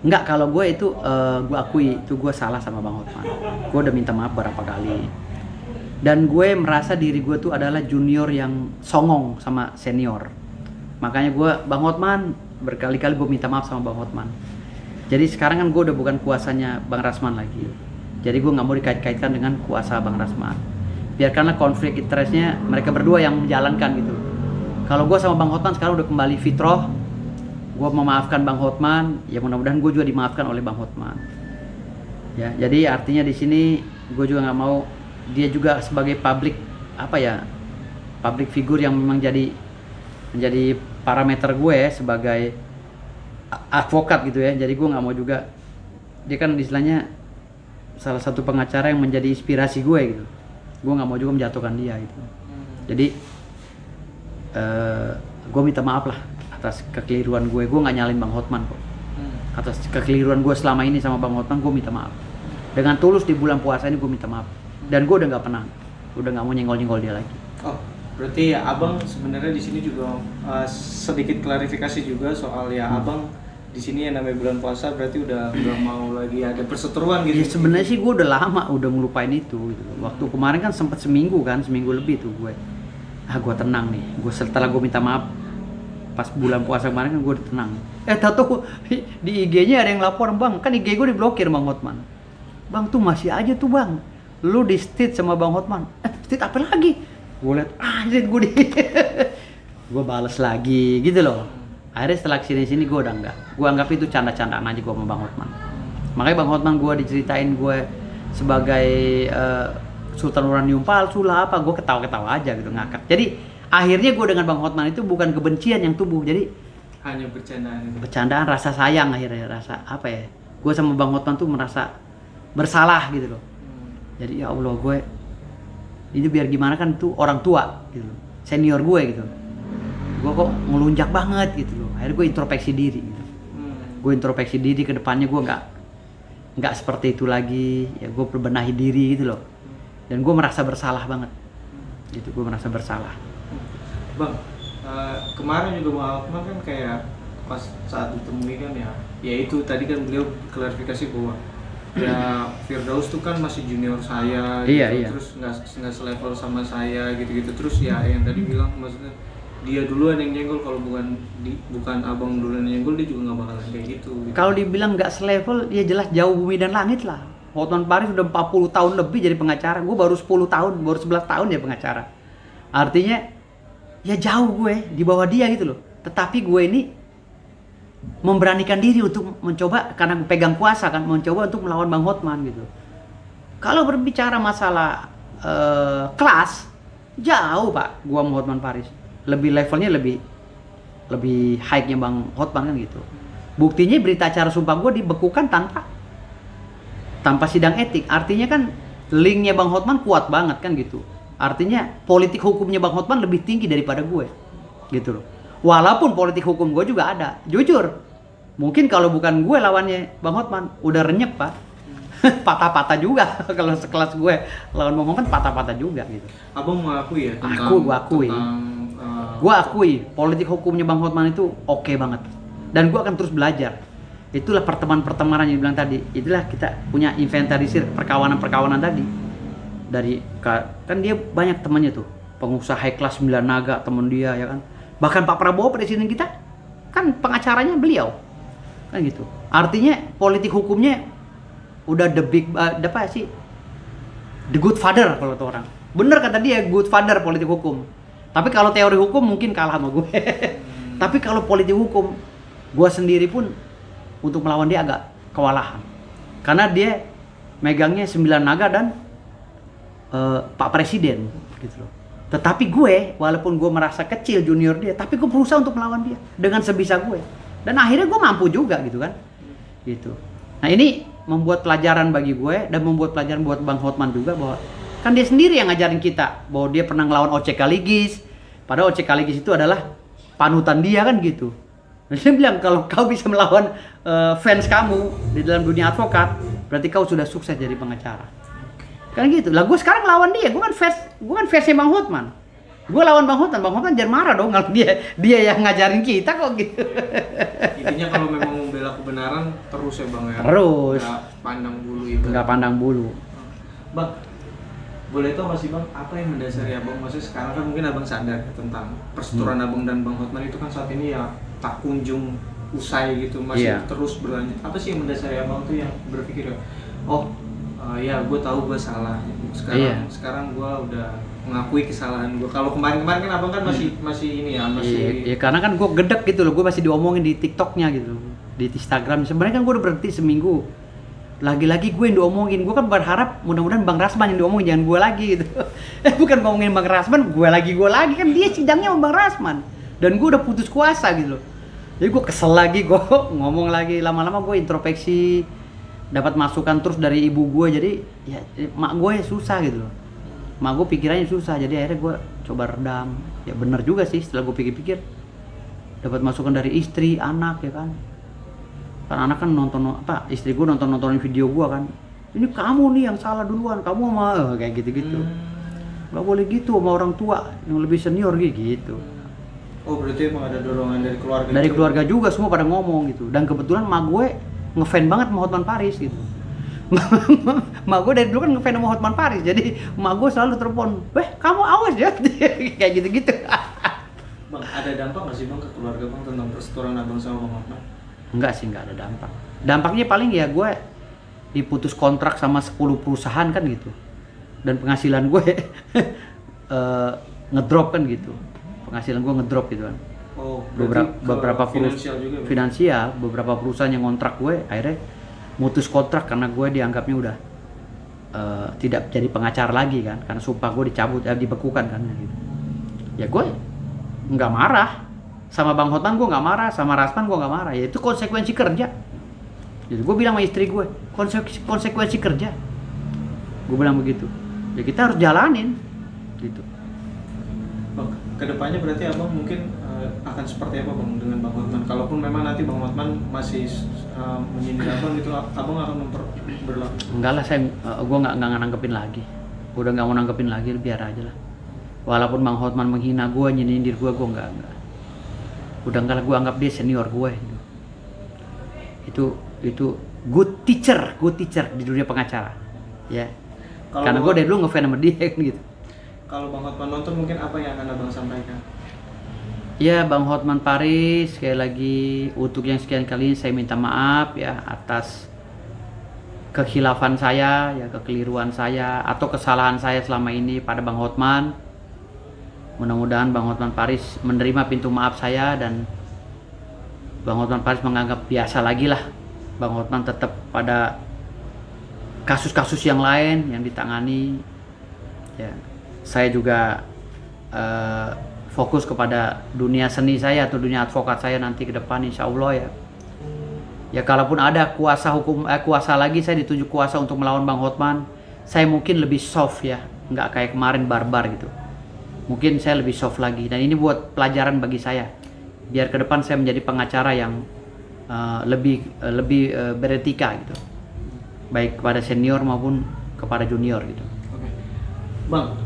Enggak, kalau gue itu gue akui itu gue salah sama Bang Hotman. Gue udah minta maaf beberapa kali. Dan gue merasa diri gue tuh adalah junior yang songong sama senior. Makanya gue, Bang Hotman, berkali-kali gue minta maaf sama Bang Hotman. Jadi sekarang kan gue udah bukan kuasanya Bang Rasman lagi. Jadi gue nggak mau dikait-kaitkan dengan kuasa Bang Rasman. Biarkanlah konflik interestnya mereka berdua yang menjalankan gitu. Kalau gue sama Bang Hotman sekarang udah kembali fitroh. Gue memaafkan Bang Hotman, ya mudah-mudahan gue juga dimaafkan oleh Bang Hotman. Ya, jadi artinya di sini gue juga nggak mau dia juga sebagai public public figure yang memang menjadi parameter gue ya, sebagai advokat gitu ya. Jadi gue nggak mau juga dia kan istilahnya salah satu pengacara yang menjadi inspirasi gue gitu. Gue nggak mau juga menjatuhkan dia gitu. Jadi gue minta maaf lah atas kekeliruan gue nggak nyalin Bang Hotman kok. Atas kekeliruan gue selama ini sama Bang Hotman gue minta maaf. Dengan tulus di bulan puasa ini gue minta maaf. Dan gue udah nggak pernah, udah nggak mau nyenggol-nyenggol dia lagi. Oh, berarti ya abang sebenarnya di sini juga sedikit klarifikasi juga soal ya abang di sini yang namanya bulan puasa berarti udah mau lagi ada perseteruan gitu. Ya sebenarnya sih gue udah lama udah ngelupain itu gitu. Waktu kemarin kan sempat seminggu lebih tuh gue. Gue tenang nih. Gue setelah gue minta maaf pas bulan puasa kemarin kan gue udah tenang. Tahu di IG-nya ada yang lapor, Bang, kan IG gue diblokir Bang Hotman. Bang tuh masih aja tuh Bang, lu di state sama Bang Hotman. State apa lagi? Gue liat anjir gue gue bales lagi gitu loh. Akhirnya setelah kesini gue udah enggak. Gue anggap itu canda-candaan aja gue sama Bang Hotman. Makanya Bang Hotman gue diceritain gue sebagai Sultan Uranium palsu lah apa, gue ketawa-ketawa aja gitu, ngakak. Jadi akhirnya gue dengan Bang Hotman itu bukan kebencian yang tumbuh, jadi hanya bercandaan itu. Bercandaan, rasa sayang akhirnya, rasa apa ya? Gue sama Bang Hotman tuh merasa bersalah gitu loh. Jadi ya Allah, gue ini biar gimana kan tuh orang tua gitu loh, senior gue gitu. Gue kok ngelunjak banget gitu loh. Akhirnya gue introspeksi diri gitu. Gue introspeksi diri ke depannya, gue nggak seperti itu lagi. Ya gue perbenahi diri gitu loh. Dan gue merasa bersalah banget. Gitu, gue merasa bersalah. Bang, kemarin juga Bang Hotman kan kayak pas saat ditemui kan ya itu tadi kan beliau klarifikasi bahwa ya Firdaus tuh kan masih junior saya gitu, Iya. terus nggak selevel sama saya gitu terus ya yang tadi bilang maksudnya dia duluan yang nyenggol, kalau bukan abang duluan yang nyenggol dia juga nggak bakalan kayak gitu. Kalau dibilang nggak selevel, ya jelas jauh bumi dan langit lah. Hotman Paris udah 40 tahun lebih jadi pengacara, gue baru 10 tahun, baru 11 tahun ya pengacara. Artinya ya jauh gue di bawah dia gitu loh. Tetapi gue ini memberanikan diri untuk mencoba, karena gue pegang kuasa kan, mencoba untuk melawan Bang Hotman gitu. Kalau berbicara masalah kelas, jauh Pak, gue sama Hotman Paris. Levelnya lebih high-nya Bang Hotman kan gitu. Buktinya berita acara sumpah gue dibekukan tanpa sidang etik. Artinya kan linknya Bang Hotman kuat banget kan gitu. Artinya politik hukumnya Bang Hotman lebih tinggi daripada gue gitu loh. Walaupun politik hukum gue juga ada, jujur mungkin kalau bukan gue lawannya Bang Hotman udah renyek Pak. Patah-patah juga. Kalau sekelas gue lawan Bang Hotman patah-patah juga gitu. Abang mengakui ya Gue akui politik hukumnya Bang Hotman itu oke banget. Dan gue akan terus belajar. Itulah pertemanan yang bilang tadi. Itulah kita punya inventarisir perkawanan tadi. Kan dia banyak temannya tuh. Pengusaha high class 9 naga temen dia ya kan. Bahkan Pak Prabowo presiden kita kan pengacaranya beliau. Kan gitu. Artinya politik hukumnya udah the good father kalau tuh orang. Bener kata dia, good father politik hukum. Tapi kalau teori hukum mungkin kalah sama gue. Tapi kalau politik hukum, gue sendiri pun untuk melawan dia agak kewalahan. Karena dia megangnya 9 naga dan Pak Presiden gitu loh. Tetapi gue, walaupun gue merasa kecil junior dia, tapi gue berusaha untuk melawan dia dengan sebisa gue. Dan akhirnya gue mampu juga gitu kan. Gitu. Nah ini membuat pelajaran bagi gue dan membuat pelajaran buat Bang Hotman juga, bahwa kan dia sendiri yang ngajarin kita bahwa dia pernah ngelawan OCK Ligis. Padahal OCK Ligis itu adalah panutan dia kan gitu. Dan dia bilang kalau kau bisa melawan fans kamu di dalam dunia advokat, berarti kau sudah sukses jadi pengacara. Kan gitu. Lah gue sekarang lawan dia, gue kan fansnya Bang Hotman. Gue lawan Bang Hotman jangan marah dong kalau dia yang ngajarin kita kok gitu. Intinya kalau memang membela bela kebenaran terus ya bang ya. Terus. Nggak pandang bulu itu. Nggak pandang bulu. Bang, boleh tahu masih bang apa yang mendasari abang? Maksudnya sekarang kan mungkin abang sadar ya, tentang perseteruan abang dan bang Hotman itu kan saat ini ya tak kunjung usai gitu, masih terus berlanjut. Apa sih yang mendasari abang tuh yang berpikir oh ya gue tahu gue salah. Sekarang gue udah mengakui kesalahan gue. Kalau kemarin kan abang kan masih ini ya masih. Iya, karena kan gue gedek gitu loh, gue masih diomongin di TikToknya gitu, di Instagram. Sebenarnya kan gue udah berhenti seminggu. Lagi-lagi gue yang diomongin, gue kan berharap mudah-mudahan Bang Rasman yang diomongin, jangan gue lagi gitu. Bukan ngomongin Bang Rasman, gue lagi kan dia sidangnya sama Bang Rasman. Dan gue udah putus kuasa gitu loh. Jadi gue kesel lagi, gue ngomong lagi, lama-lama gue introspeksi, dapat masukan terus dari ibu gue, jadi ya mak gue ya susah gitu loh. Mak gue pikirannya susah, jadi akhirnya gue coba redam. Ya bener juga sih setelah gue pikir-pikir, dapat masukan dari istri, anak ya kan. Kan anak kan istri gue nontonin video gue kan, ini kamu nih yang salah duluan, kamu sama kayak gitu-gitu. Gak boleh gitu sama orang tua yang lebih senior gitu. Oh berarti emang ada dorongan dari keluarga? Dari keluarga juga semua pada ngomong gitu. Dan kebetulan mak gue ngefan banget sama Hotman Paris gitu. Mak gue dari dulu kan ngefan sama Hotman Paris, jadi mak gue selalu telepon, kamu awas ya, kayak gitu-gitu. Bang, ada dampak nggak sih bang ke keluarga bang tentang perseteruan abang sama bang Hotman? Enggak sih, enggak ada dampak. Dampaknya paling ya gue diputus kontrak sama 10 perusahaan kan gitu. Dan penghasilan gue ngedrop kan gitu. Penghasilan gue ngedrop gitu kan. Oh, beberapa finansial, beberapa perusahaan yang kontrak gue akhirnya mutus kontrak karena gue dianggapnya udah tidak jadi pengacara lagi kan, karena sumpah gue dicabut, dibekukan kan gitu. Ya gue nggak marah sama Bang Hotman, gue nggak marah sama Rasman, gue nggak marah. Ya itu konsekuensi kerja. Jadi gue bilang sama istri gue, konsekuensi kerja. Gue bilang begitu. Ya kita harus jalanin gitu. Bang, kedepannya berarti abang mungkin akan seperti apa bang dengan Bang Hotman? Kalaupun memang nanti Bang Hotman masih menyindir abang gitu, abang akan berlaku? Enggak lah, gue nggak nanggepin lagi. Udah nggak mau nanggepin lagi, biar aja lah. Walaupun Bang Hotman menghina gue, nyindir gue enggak. Udah enggak lah, gue anggap dia senior gue. Itu good teacher di dunia pengacara. Ya. Karena gue dari dulu ngefans sama dia kan gitu. Kalau Bang Hotman nonton, mungkin apa yang akan abang sampaikan? Ya Bang Hotman Paris, sekali lagi untuk yang sekian kali saya minta maaf ya atas kekhilafan saya, ya kekeliruan saya atau kesalahan saya selama ini pada Bang Hotman. Mudah-mudahan Bang Hotman Paris menerima pintu maaf saya dan Bang Hotman Paris menganggap biasa lagi lah. Bang Hotman tetap pada kasus-kasus yang lain yang ditangani. Ya, saya juga fokus kepada dunia seni saya atau dunia advokat saya nanti ke depan insya Allah ya. Ya kalaupun ada kuasa lagi, saya ditunjuk kuasa untuk melawan Bang Hotman, saya mungkin lebih soft ya, nggak kayak kemarin barbar gitu. Mungkin saya lebih soft lagi dan ini buat pelajaran bagi saya. Biar ke depan saya menjadi pengacara yang lebih beretika gitu. Baik kepada senior maupun kepada junior gitu. Oke. Bang,